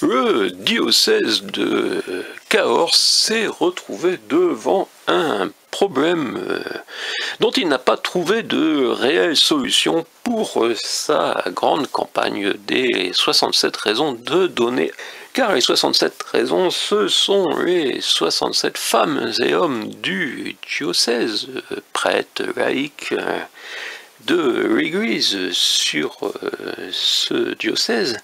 le diocèse de Cahors s'est retrouvé devant un problème dont il n'a pas trouvé de réelle solution pour sa grande campagne des 67 raisons de donner. Car les 67 raisons, ce sont les 67 femmes et hommes du diocèse, prêtres, laïcs, de l'Église sur ce diocèse.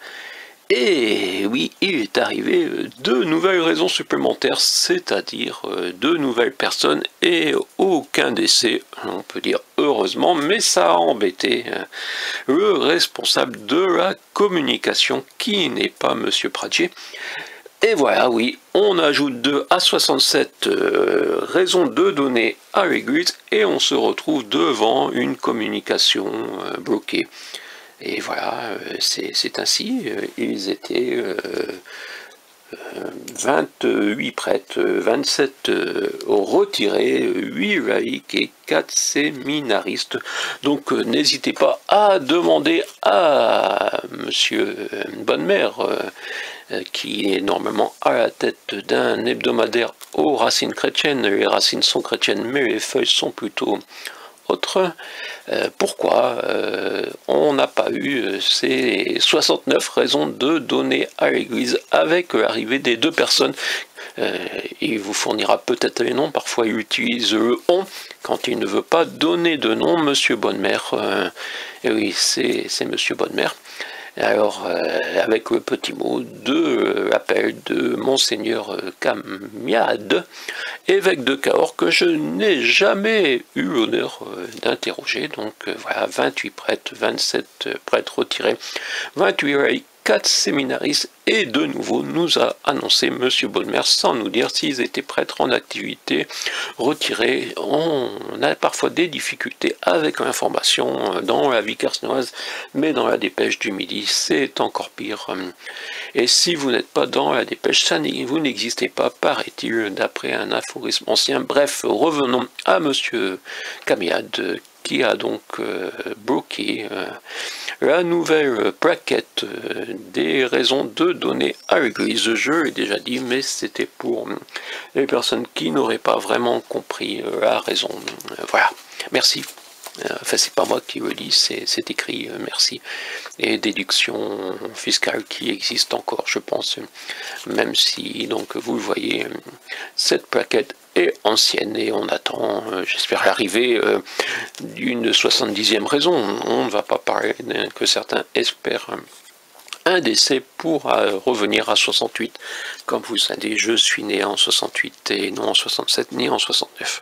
Et oui, il est arrivé deux nouvelles raisons supplémentaires, c'est-à-dire deux nouvelles personnes et aucun décès, on peut dire heureusement, mais ça a embêté le responsable de la communication qui n'est pas Monsieur Pradier. Et voilà, oui, on ajoute 2 à 67 raisons de donner à l'Église et on se retrouve devant une communication bloquée. Et voilà, c'est ainsi, ils étaient 28 prêtres, 27 retirés, 8 laïcs et 4 séminaristes. Donc n'hésitez pas à demander à Monsieur Bonnemère, qui est normalement à la tête d'un hebdomadaire aux racines chrétiennes. Les racines sont chrétiennes, mais les feuilles sont plutôt autres. Pourquoi on n'a pas eu ces 69 raisons de donner à l'Église avec l'arrivée des deux personnes. Il vous fournira peut-être les noms, parfois il utilise le « on » quand il ne veut pas donner de nom, Monsieur Bonnemère. Et oui, c'est Monsieur Bonnemère. Alors, avec le petit mot de l'appel de Monseigneur Camiade, évêque de Cahors, que je n'ai jamais eu l'honneur d'interroger. Donc voilà, 28 prêtres, 27 prêtres retirés, 28 laïcs, 4 séminaristes, et de nouveau nous a annoncé M. Bonnemère sans nous dire s'ils étaient prêtres en activité, retirés. On a parfois des difficultés avec l'information dans la vie carcinoise, mais dans la dépêche du midi, c'est encore pire. Et si vous n'êtes pas dans la dépêche, vous n'existez pas, paraît-il, d'après un aphorisme ancien. Bref, revenons à M. Camiade, qui a donc bloqué la nouvelle plaquette des raisons de donner à l'Église. Je l'ai déjà dit, mais c'était pour les personnes qui n'auraient pas vraiment compris la raison. Voilà, merci. Enfin, c'est pas moi qui le dis, c'est écrit, merci. Et déduction fiscale qui existe encore, je pense, même si, donc, vous le voyez, cette plaquette est ancienne et on attend, j'espère, l'arrivée d'une 70e raison. On ne va pas parler que certains espèrent un décès pour revenir à 68. Comme vous savez, je suis né en 68 et non en 67 ni en 69.